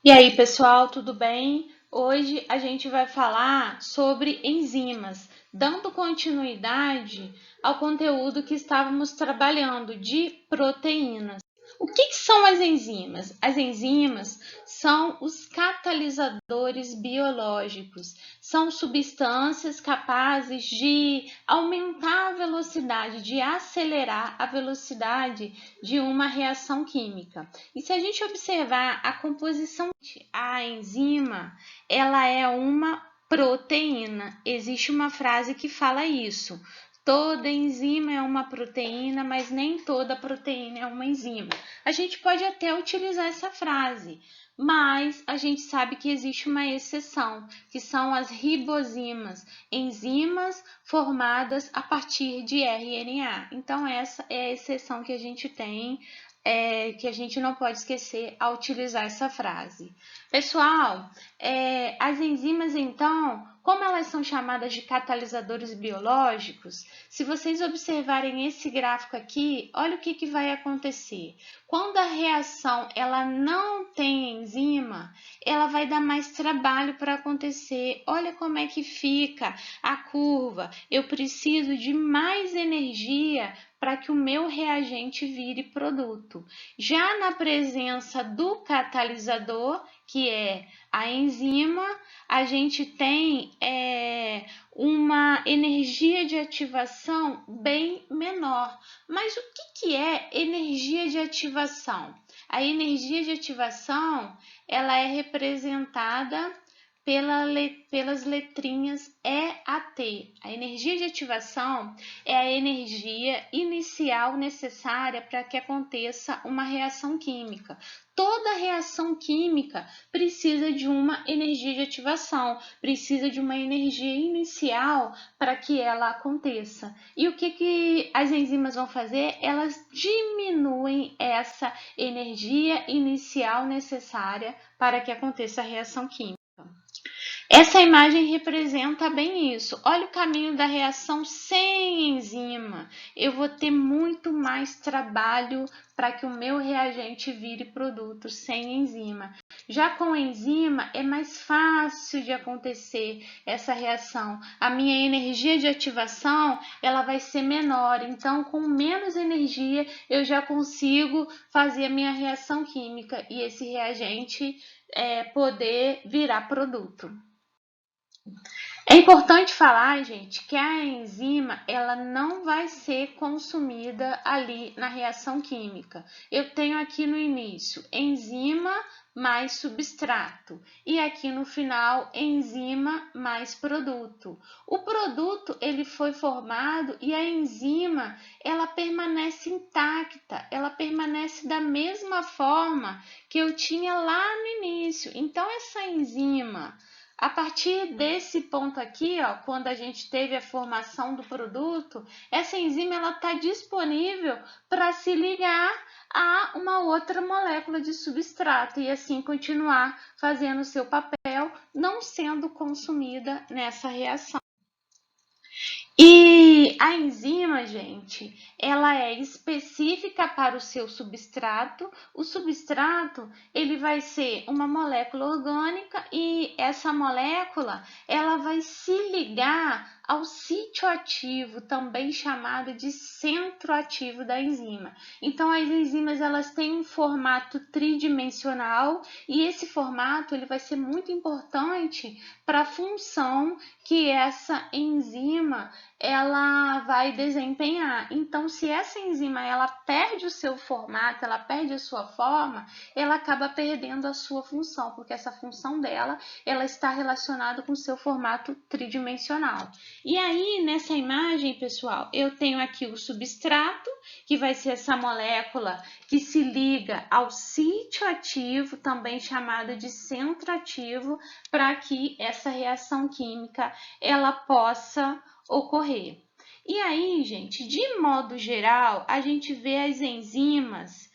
E aí, pessoal, tudo bem? Hoje a gente vai falar sobre enzimas, dando continuidade ao conteúdo que estávamos trabalhando de proteínas. O que são as enzimas? As enzimas são os catalisadores biológicos. São substâncias capazes de aumentar a velocidade, de acelerar a velocidade de uma reação química. E se a gente observar a composição, a enzima, ela é uma proteína. Existe uma frase que fala isso. Toda enzima é uma proteína, mas nem toda proteína é uma enzima. A gente pode até utilizar essa frase, mas a gente sabe que existe uma exceção, que são as ribozimas, enzimas formadas a partir de RNA. Então, essa é a exceção que a gente tem, que a gente não pode esquecer ao utilizar essa frase. Pessoal, as enzimas, então, como elas são chamadas de catalisadores biológicos, se vocês observarem esse gráfico aqui, olha o que vai acontecer. Quando a reação ela não tem enzima, ela vai dar mais trabalho para acontecer. Olha como é que fica a curva. Eu preciso de mais energia para que o meu reagente vire produto. Já na presença do catalisador, que é a enzima, a gente tem uma energia de ativação bem menor. Mas o que é energia de ativação? A energia de ativação ela é representada pelas letrinhas EAT. A energia de ativação é a energia inicial necessária para que aconteça uma reação química. Toda reação química precisa de uma energia de ativação, precisa de uma energia inicial para que ela aconteça. E o que as enzimas vão fazer? Elas diminuem essa energia inicial necessária para que aconteça a reação química. Essa imagem representa bem isso. Olha o caminho da reação sem enzima. Eu vou ter muito mais trabalho para que o meu reagente vire produto sem enzima. Já com enzima é mais fácil de acontecer essa reação. A minha energia de ativação ela vai ser menor, então com menos energia eu já consigo fazer a minha reação química e esse reagente poder virar produto. É importante falar, gente, que a enzima ela não vai ser consumida ali na reação química. Eu tenho aqui no início enzima mais substrato e aqui no final enzima mais produto. O produto ele foi formado e a enzima ela permanece intacta, ela permanece da mesma forma que eu tinha lá no início. Então essa enzima a partir desse ponto aqui, ó, quando a gente teve a formação do produto, essa enzima ela está disponível para se ligar a uma outra molécula de substrato e assim continuar fazendo o seu papel, não sendo consumida nessa reação. E a enzima, gente, ela é específica para o seu substrato. O substrato, ele vai ser uma molécula orgânica e essa molécula, ela vai se ligar ao sítio ativo, também chamado de centro ativo da enzima. Então, as enzimas, elas têm um formato tridimensional e esse formato, ele vai ser muito importante para a função que essa enzima ela vai desempenhar. Então, se essa enzima ela perde o seu formato, ela perde a sua forma, ela acaba perdendo a sua função, porque essa função dela, ela está relacionada com o seu formato tridimensional. E aí, nessa imagem, pessoal, eu tenho aqui o substrato, que vai ser essa molécula que se liga ao sítio ativo, também chamado de centro ativo, para que essa reação química ela possa ocorrer. E aí, gente, de modo geral, a gente vê as enzimas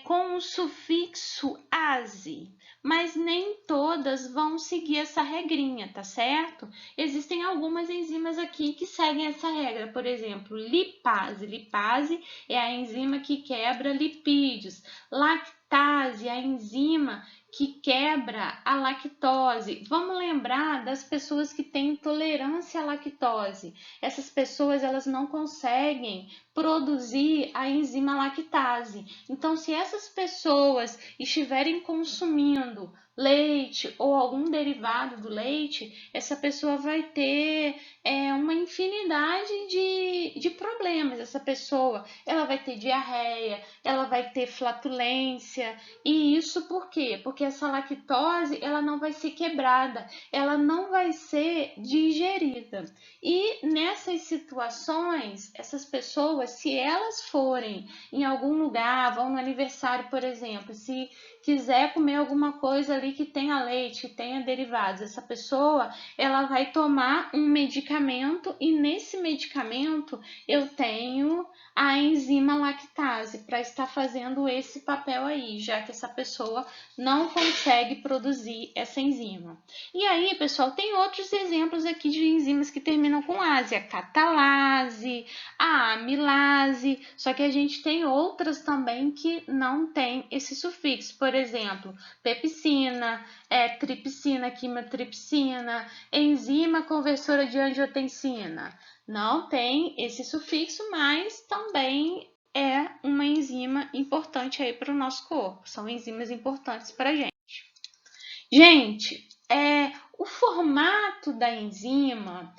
com o sufixo -ase, mas nem todas vão seguir essa regrinha, tá certo? Existem algumas enzimas aqui que seguem essa regra, por exemplo, lipase. Lipase é a enzima que quebra lipídios. Lactase, a enzima que quebra a lactose. Vamos lembrar das pessoas que têm intolerância à lactose. Essas pessoas elas não conseguem produzir a enzima lactase. Então, se essas pessoas estiverem consumindo leite ou algum derivado do leite, essa pessoa vai ter uma infinidade de problemas. Essa pessoa ela vai ter diarreia, ela vai ter flatulência. E isso por quê? Porque essa lactose ela não vai ser quebrada, ela não vai ser digerida. E nessas situações, essas pessoas, se elas forem em algum lugar, vão no aniversário, por exemplo, se quiser comer alguma coisa ali que tenha leite, que tenha derivados, essa pessoa ela vai tomar um medicamento e nesse medicamento eu tenho a enzima lactase para estar fazendo esse papel aí, já que essa pessoa não consegue produzir essa enzima. E aí, pessoal, tem outros exemplos aqui de enzimas que terminam com ase, a catalase, a amilase, só que a gente tem outras também que não tem esse sufixo, por exemplo, pepsina, tripsina, quimiotripsina, enzima conversora de angiotensina. Não tem esse sufixo, mas também é uma enzima importante aí para o nosso corpo. São enzimas importantes para a gente. Gente, o formato da enzima,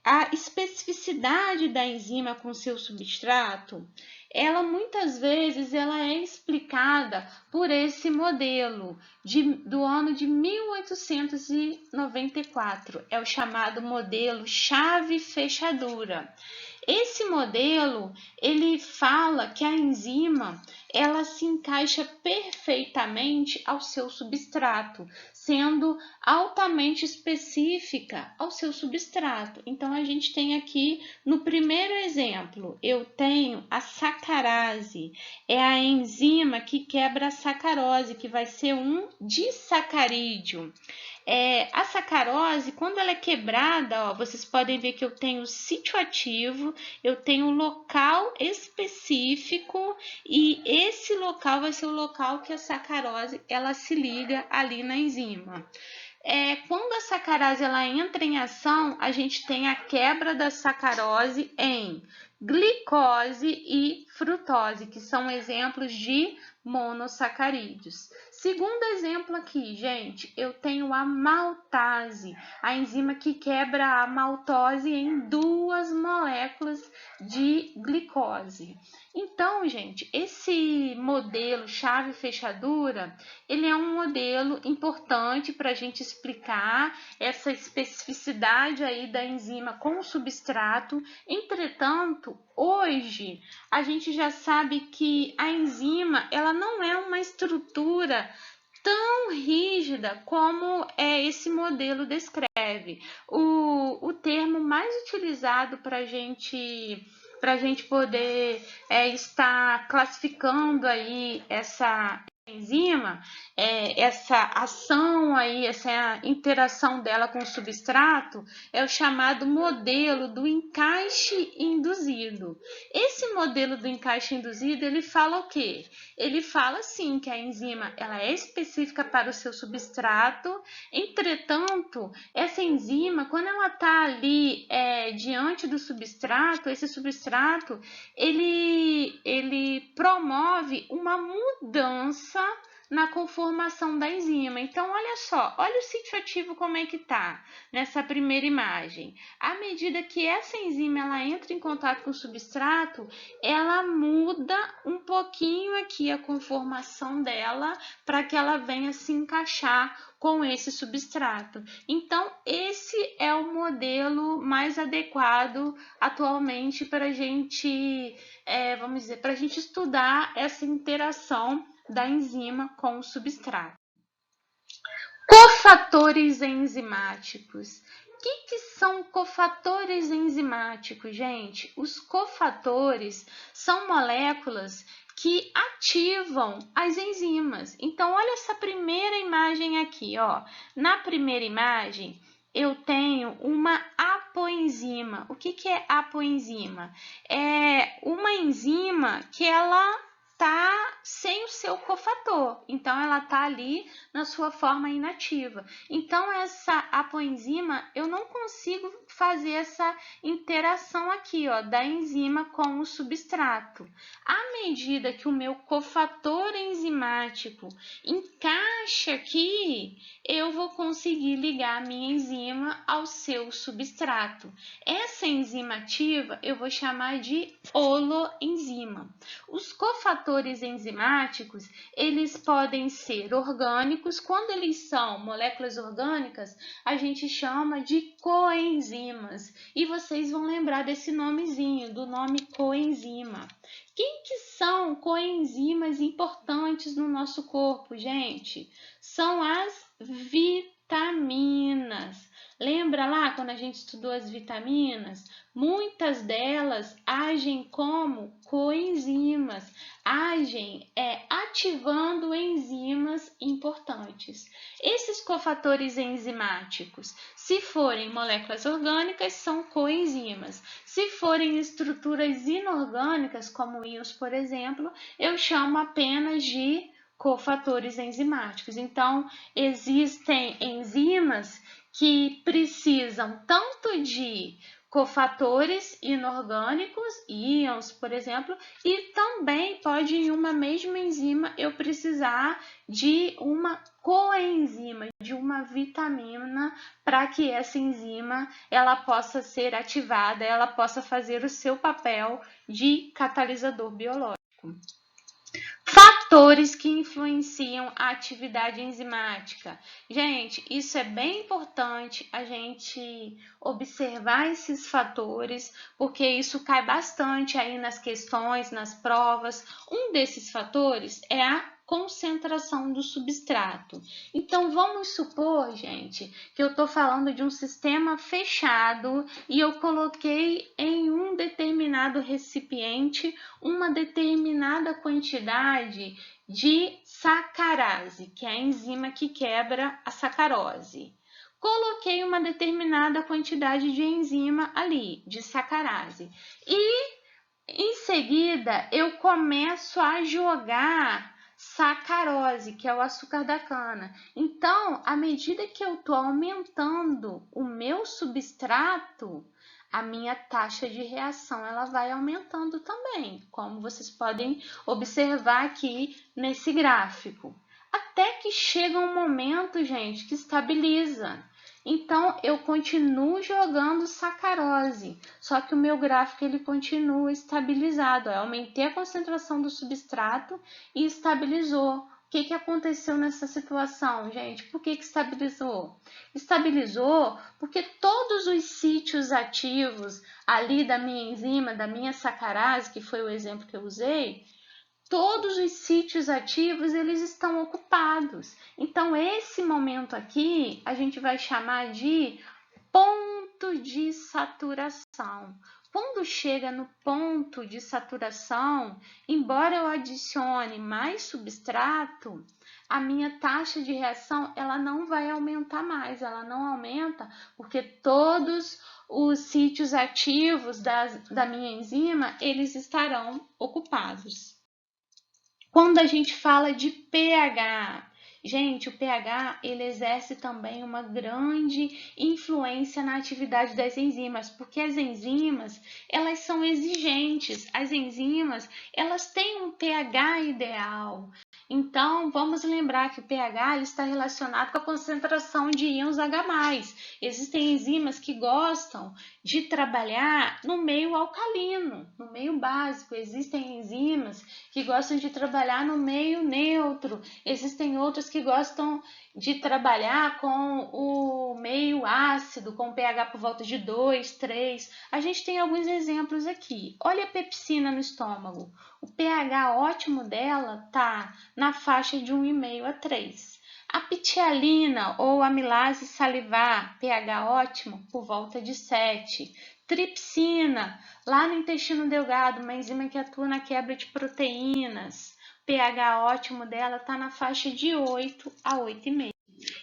a especificidade da enzima com seu substrato, ela muitas vezes ela é explicada por esse modelo do ano de 1894. É o chamado modelo chave-fechadura. Esse modelo, ele fala que a enzima, ela se encaixa perfeitamente ao seu substrato, sendo altamente específica ao seu substrato. Então, a gente tem aqui, no primeiro exemplo, eu tenho a sacarase, é a enzima que quebra a sacarose, que vai ser um disacarídeo. A sacarose, quando ela é quebrada, ó, vocês podem ver que eu tenho sítio ativo, eu tenho local específico e esse local vai ser o local que a sacarose ela se liga ali na enzima. Quando a sacarase ela entra em ação, a gente tem a quebra da sacarose em glicose e frutose, que são exemplos de monossacarídeos. Segundo exemplo aqui, gente, eu tenho a maltase, a enzima que quebra a maltose em 2 moléculas de glicose. Então, gente, esse modelo chave-fechadura, ele é um modelo importante para a gente explicar essa especificidade aí da enzima com o substrato. Entretanto, hoje a gente já sabe que a enzima ela não é uma estrutura tão rígida como esse modelo descreve. O termo mais utilizado para a gente poder estar classificando aí essa enzima, essa ação aí, essa interação dela com o substrato, é o chamado modelo do encaixe induzido. Esse modelo do encaixe induzido, ele fala o quê? Ele fala sim que a enzima ela é específica para o seu substrato, entretanto, essa enzima, quando ela está ali diante do substrato, esse substrato, ele promove uma mudança na conformação da enzima. Então, olha só, olha o sítio ativo como é que tá nessa primeira imagem. À medida que essa enzima ela entra em contato com o substrato, ela muda um pouquinho aqui a conformação dela para que ela venha se encaixar com esse substrato. Então, esse é o modelo mais adequado atualmente para a gente, vamos dizer, para a gente estudar essa interação da enzima com o substrato. Cofatores enzimáticos. O que são cofatores enzimáticos, gente? Os cofatores são moléculas que ativam as enzimas. Então, olha essa primeira imagem aqui, ó. Na primeira imagem, eu tenho uma apoenzima. O que é apoenzima? É uma enzima que ela está sem o seu cofator, então ela está ali na sua forma inativa. Então essa apoenzima, eu não consigo fazer essa interação aqui, ó, da enzima com o substrato. À medida que o meu cofator enzimático encaixa aqui, eu vou conseguir ligar a minha enzima ao seu substrato. Essa enzima ativa eu vou chamar de holoenzima. Os cofatores enzimáticos, eles podem ser orgânicos. Quando eles são moléculas orgânicas, a gente chama de coenzimas. E vocês vão lembrar desse nomezinho, do nome coenzima. Quem que são coenzimas importantes no nosso corpo, gente? São as vitaminas. Lembra lá quando a gente estudou as vitaminas? Muitas delas agem como coenzimas, agem ativando enzimas importantes. Esses cofatores enzimáticos, se forem moléculas orgânicas, são coenzimas. Se forem estruturas inorgânicas, como íons, por exemplo, eu chamo apenas de cofatores enzimáticos. Então, existem enzimas que precisam tanto de cofatores inorgânicos, íons, por exemplo, e também pode em uma mesma enzima eu precisar de uma coenzima, de uma vitamina, para que essa enzima ela possa ser ativada, ela possa fazer o seu papel de catalisador biológico. Fatores que influenciam a atividade enzimática. Gente, isso é bem importante a gente observar esses fatores, porque isso cai bastante aí nas questões, nas provas. Um desses fatores é a concentração do substrato. Então, vamos supor, gente, que eu estou falando de um sistema fechado e eu coloquei em um determinado recipiente uma determinada quantidade de sacarase, que é a enzima que quebra a sacarose. Coloquei uma determinada quantidade de enzima ali, de sacarase. E em seguida eu começo a jogar sacarose, que é o açúcar da cana. Então, à medida que eu estou aumentando o meu substrato, a minha taxa de reação ela vai aumentando também, como vocês podem observar aqui nesse gráfico. Até que chega um momento, gente, que estabiliza. Então, eu continuo jogando sacarose, só que o meu gráfico ele continua estabilizado. Eu aumentei a concentração do substrato e estabilizou. O que aconteceu nessa situação, gente? Por que estabilizou? Estabilizou porque todos os sítios ativos ali da minha enzima, da minha sacarase, que foi o exemplo que eu usei, todos os sítios ativos eles estão ocupados. Então, esse momento aqui a gente vai chamar de ponto de saturação. Quando chega no ponto de saturação, embora eu adicione mais substrato, a minha taxa de reação ela não vai aumentar mais, ela não aumenta porque todos os sítios ativos da minha enzima eles estarão ocupados. Quando a gente fala de pH, gente, o pH ele exerce também uma grande influência na atividade das enzimas, porque as enzimas elas são exigentes, as enzimas elas têm um pH ideal. Então, vamos lembrar que o pH ele está relacionado com a concentração de íons H+. Existem enzimas que gostam de trabalhar no meio alcalino, no meio básico. Existem enzimas que gostam de trabalhar no meio neutro. Existem outras que gostam de trabalhar com o meio ácido, com pH por volta de 2, 3. A gente tem alguns exemplos aqui. Olha a pepsina no estômago. O pH ótimo dela está na faixa de 1,5 a 3. A ptialina ou amilase salivar, pH ótimo, por volta de 7. Tripsina, lá no intestino delgado, uma enzima que atua na quebra de proteínas. pH ótimo dela está na faixa de 8 a 8,5.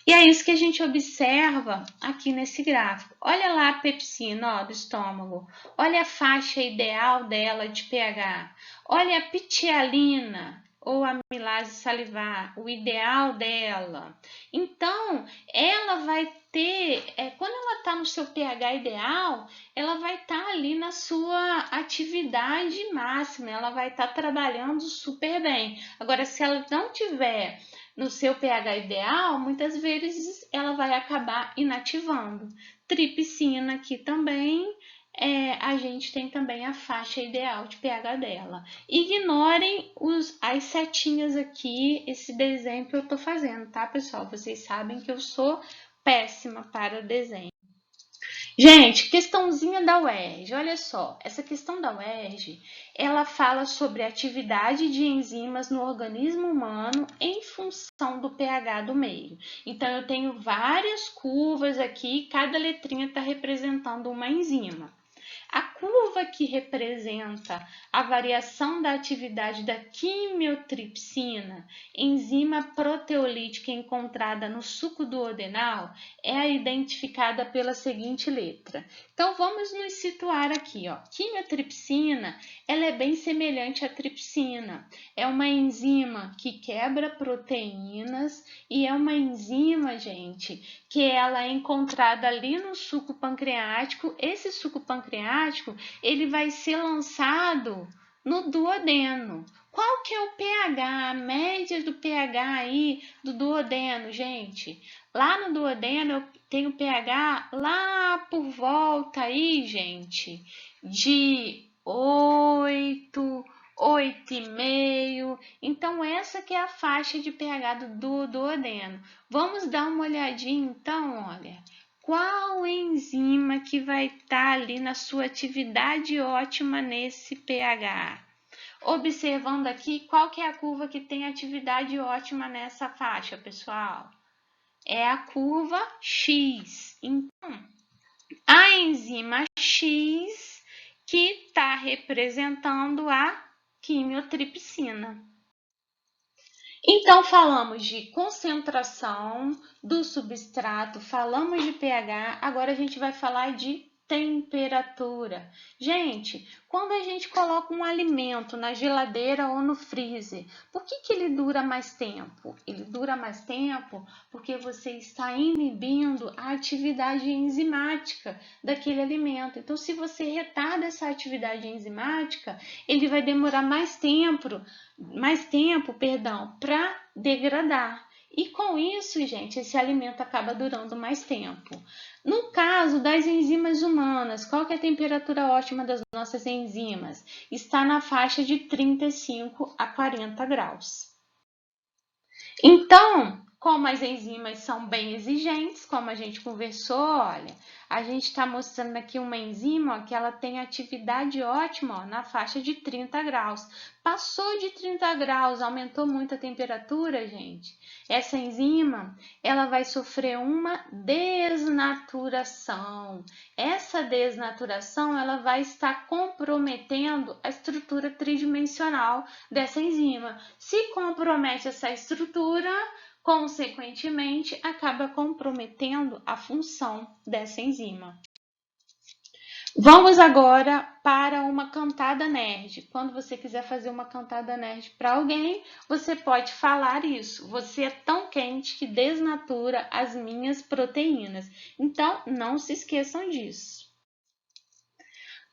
E é isso que a gente observa aqui nesse gráfico. Olha lá a pepsina, ó, do estômago. Olha a faixa ideal dela de pH. Olha a pitialina ou amilase salivar, o ideal dela. Então, ela vai ter, quando ela está no seu pH ideal, ela vai estar ali na sua atividade máxima, ela vai estar trabalhando super bem. Agora, se ela não tiver no seu pH ideal, muitas vezes ela vai acabar inativando. Tripsina aqui também, a gente tem também a faixa ideal de pH dela. Ignorem as setinhas aqui, esse desenho que eu estou fazendo, tá, pessoal? Vocês sabem que eu sou péssima para desenho. Gente, questãozinha da UERJ, olha só, essa questão da UERJ, ela fala sobre a atividade de enzimas no organismo humano em função do pH do meio. Então, eu tenho várias curvas aqui, cada letrinha está representando uma enzima. A curva que representa a variação da atividade da quimiotripsina, enzima proteolítica encontrada no suco duodenal, é identificada pela seguinte letra. Então, vamos nos situar aqui, ó. Quimiotripsina, ela é bem semelhante à tripsina. É uma enzima que quebra proteínas e é uma enzima, gente, que ela é encontrada ali no suco pancreático. Esse suco pancreático, ele vai ser lançado no duodeno. Qual que é o pH, a média do pH aí do duodeno, gente? Lá no duodeno eu tenho pH lá por volta aí, gente, de 8, 8,5. Então, essa que é a faixa de pH do duodeno. Vamos dar uma olhadinha, então, olha. Qual enzima que vai estar ali na sua atividade ótima nesse pH? Observando aqui, qual que é a curva que tem atividade ótima nessa faixa, pessoal? É a curva X. Então, a enzima X que está representando a quimiotripsina. Então, falamos de concentração do substrato, falamos de pH, agora a gente vai falar de temperatura. Gente, quando a gente coloca um alimento na geladeira ou no freezer, por que ele dura mais tempo? Ele dura mais tempo porque você está inibindo a atividade enzimática daquele alimento. Então, se você retarda essa atividade enzimática, ele vai demorar mais tempo, para degradar. E com isso, gente, esse alimento acaba durando mais tempo. No caso das enzimas humanas, qual que é a temperatura ótima das nossas enzimas? Está na faixa de 35 a 40 graus. Então, como as enzimas são bem exigentes, como a gente conversou, olha, a gente está mostrando aqui uma enzima ó, que ela tem atividade ótima ó, na faixa de 30 graus. Passou de 30 graus, aumentou muito a temperatura, gente. Essa enzima, ela vai sofrer uma desnaturação. Essa desnaturação, ela vai estar comprometendo a estrutura tridimensional dessa enzima. Se compromete essa estrutura, consequentemente, acaba comprometendo a função dessa enzima. Vamos agora para uma cantada nerd. Quando você quiser fazer uma cantada nerd para alguém, você pode falar isso. Você é tão quente que desnatura as minhas proteínas. Então, não se esqueçam disso.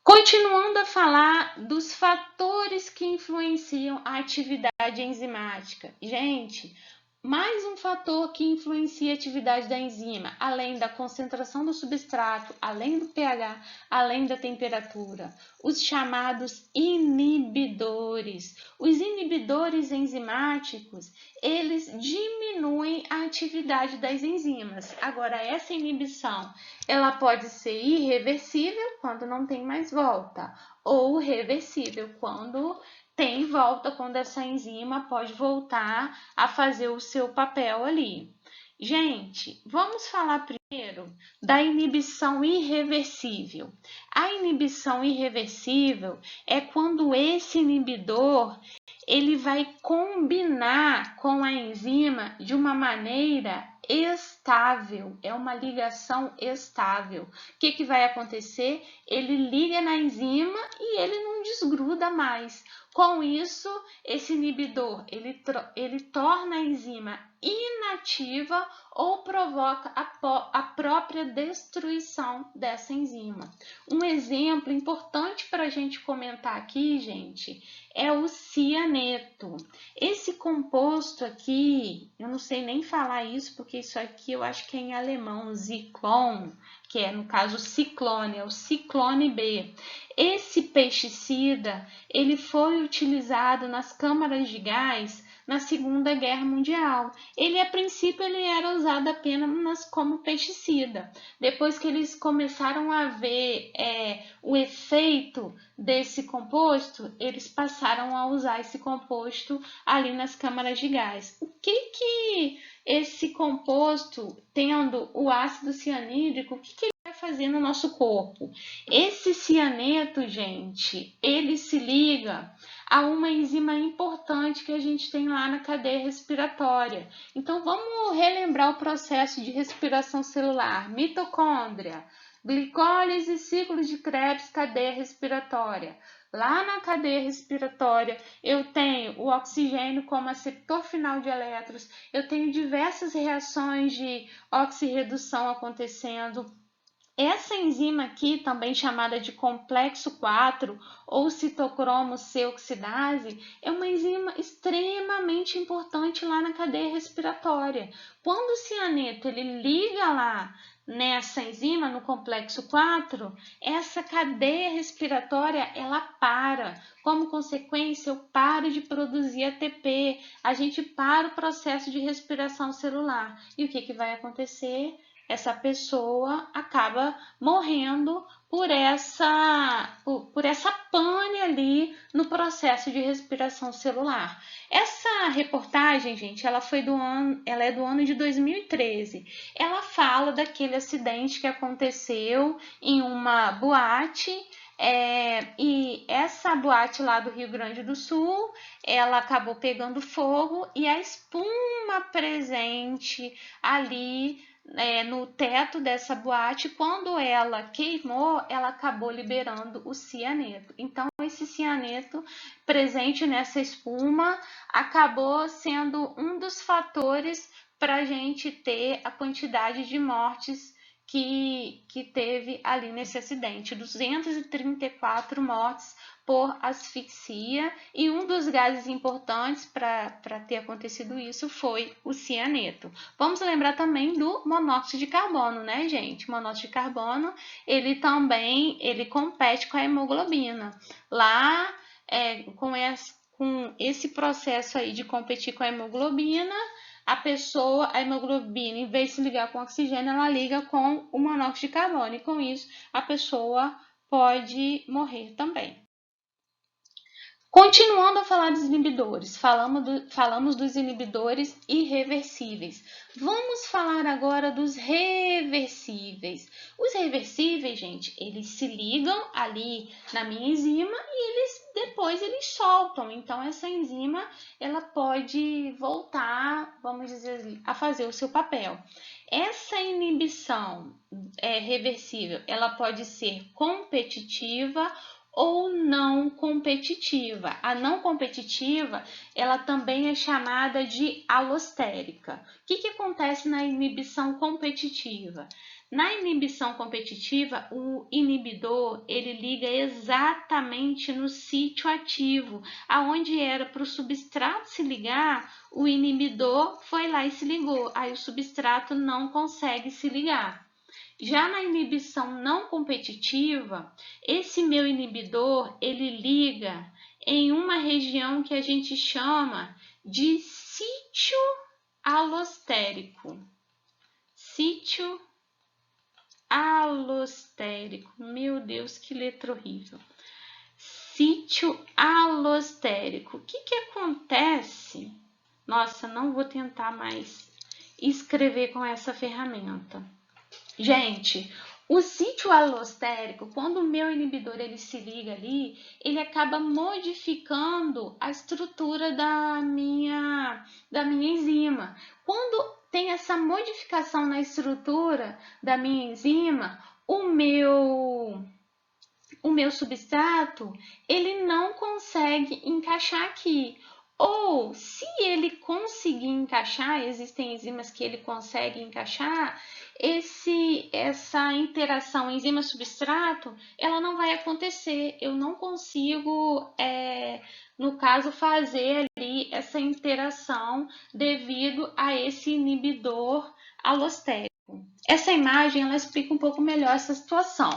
Continuando a falar dos fatores que influenciam a atividade enzimática. Gente, mais um fator que influencia a atividade da enzima, além da concentração do substrato, além do pH, além da temperatura, os chamados inibidores. Os inibidores enzimáticos, eles diminuem a atividade das enzimas. Agora, essa inibição, ela pode ser irreversível quando não tem mais volta, ou reversível quando tem volta, quando essa enzima pode voltar a fazer o seu papel ali. Gente, vamos falar primeiro da inibição irreversível. A inibição irreversível é quando esse inibidor ele vai combinar com a enzima de uma maneira estável, é uma ligação estável. O que vai acontecer? Ele liga na enzima e ele não desgruda mais. Com isso, esse inibidor, ele torna a enzima inativa ou provoca a própria destruição dessa enzima. Um exemplo importante para a gente comentar aqui, gente, é o cianeto. Esse composto aqui, eu não sei nem falar isso, porque isso aqui eu acho que é em alemão, Zyklon, que é, no caso, ciclone, é o ciclone B. Esse pesticida, ele foi utilizado nas câmaras de gás na Segunda Guerra Mundial. Ele, a princípio, ele era usado apenas como pesticida. Depois que eles começaram a ver o efeito desse composto, eles passaram a usar esse composto ali nas câmaras de gás. O que esse composto, tendo o ácido cianídrico, o que ele vai fazer no nosso corpo? Esse cianeto, gente, ele se liga a uma enzima importante que a gente tem lá na cadeia respiratória. Então, vamos relembrar o processo de respiração celular. Mitocôndria, glicólise, ciclo de Krebs, cadeia respiratória. Lá na cadeia respiratória, eu tenho o oxigênio como aceptor final de elétrons, eu tenho diversas reações de oxirredução acontecendo. Essa enzima aqui, também chamada de complexo 4 ou citocromo C oxidase, é uma enzima extremamente importante lá na cadeia respiratória. Quando o cianeto ele liga lá nessa enzima, no complexo 4, essa cadeia respiratória ela para. Como consequência, eu paro de produzir ATP, a gente para o processo de respiração celular. E o que vai acontecer? Essa pessoa acaba morrendo por essa pane ali no processo de respiração celular. Essa reportagem, gente, ela é do ano de 2013. Ela fala daquele acidente que aconteceu em uma boate. E essa boate lá do Rio Grande do Sul, ela acabou pegando fogo e a espuma presente ali no teto dessa boate, quando ela queimou, ela acabou liberando o cianeto. Então, esse cianeto presente nessa espuma acabou sendo um dos fatores para a gente ter a quantidade de mortes que teve ali nesse acidente. 234 mortes por asfixia, e um dos gases importantes para ter acontecido isso foi o cianeto. Vamos lembrar também do monóxido de carbono, né, gente? O monóxido de carbono, ele também compete com a hemoglobina. Lá, com esse processo aí de competir com a hemoglobina, a hemoglobina, em vez de se ligar com oxigênio, ela liga com o monóxido de carbono, e com isso a pessoa pode morrer também. Continuando a falar dos inibidores, falamos dos inibidores irreversíveis. Vamos falar agora dos reversíveis. Os reversíveis, gente, eles se ligam ali na minha enzima e depois eles soltam. Então, essa enzima ela pode voltar, vamos dizer assim, a fazer o seu papel. Essa inibição reversível, ela pode ser competitiva ou não competitiva. A não competitiva, ela também é chamada de alostérica. O que acontece na inibição competitiva? Na inibição competitiva, o inibidor, ele liga exatamente no sítio ativo, aonde era para o substrato se ligar, o inibidor foi lá e se ligou, aí o substrato não consegue se ligar. Já na inibição não competitiva, esse meu inibidor, ele liga em uma região que a gente chama de sítio alostérico. Sítio alostérico. Meu Deus, que letra horrível. Sítio alostérico. O que acontece? Nossa, não vou tentar mais escrever com essa ferramenta. Gente, o sítio alostérico, quando o meu inibidor ele se liga ali, ele acaba modificando a estrutura da minha enzima. Quando tem essa modificação na estrutura da minha enzima, o meu substrato, ele não consegue encaixar aqui. Ou, se ele conseguir encaixar, existem enzimas que ele consegue encaixar, essa interação enzima-substrato, ela não vai acontecer. Eu não consigo, no caso, fazer ali essa interação devido a esse inibidor alostérico. Essa imagem, ela explica um pouco melhor essa situação.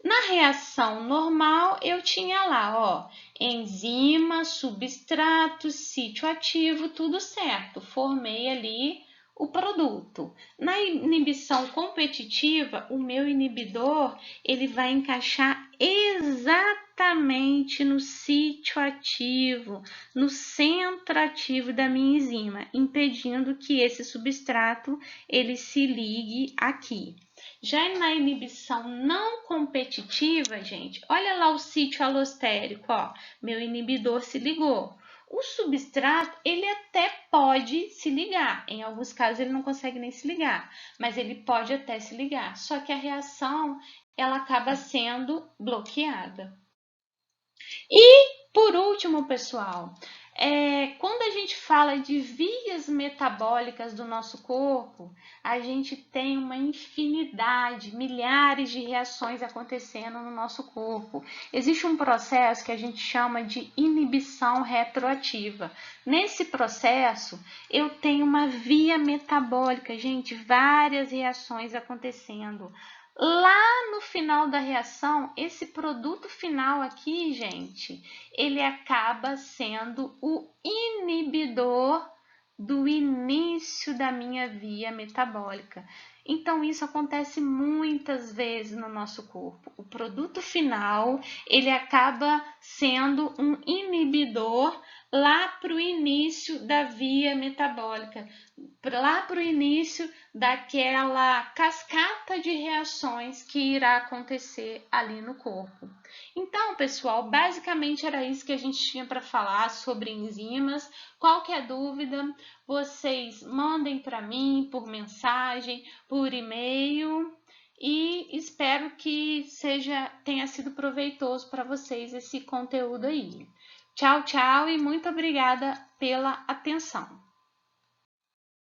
Na reação normal, eu tinha lá, ó, enzima, substrato, sítio ativo, tudo certo. Formei ali o produto. Na inibição competitiva, o meu inibidor, ele vai encaixar exatamente no sítio ativo, no centro ativo da minha enzima, impedindo que esse substrato ele se ligue aqui. Já na inibição não competitiva, gente, olha lá o sítio alostérico, ó, meu inibidor se ligou. O substrato, ele até pode se ligar, em alguns casos ele não consegue nem se ligar, mas ele pode até se ligar, só que a reação, ela acaba sendo bloqueada. E, por último, pessoal, quando a gente fala de vias metabólicas do nosso corpo, a gente tem uma infinidade, milhares de reações acontecendo no nosso corpo. Existe um processo que a gente chama de inibição retroativa. Nesse processo, eu tenho uma via metabólica, gente, várias reações acontecendo. Lá no final da reação, esse produto final aqui, gente, ele acaba sendo o inibidor do início da minha via metabólica. Então, isso acontece muitas vezes no nosso corpo. O produto final, ele acaba sendo um inibidor lá para o início da via metabólica, lá para o início daquela cascata de reações que irá acontecer ali no corpo. Então, pessoal, basicamente era isso que a gente tinha para falar sobre enzimas. Qualquer dúvida, vocês mandem para mim por mensagem, por e-mail, e espero que tenha sido proveitoso para vocês esse conteúdo aí. Tchau, tchau e muito obrigada pela atenção.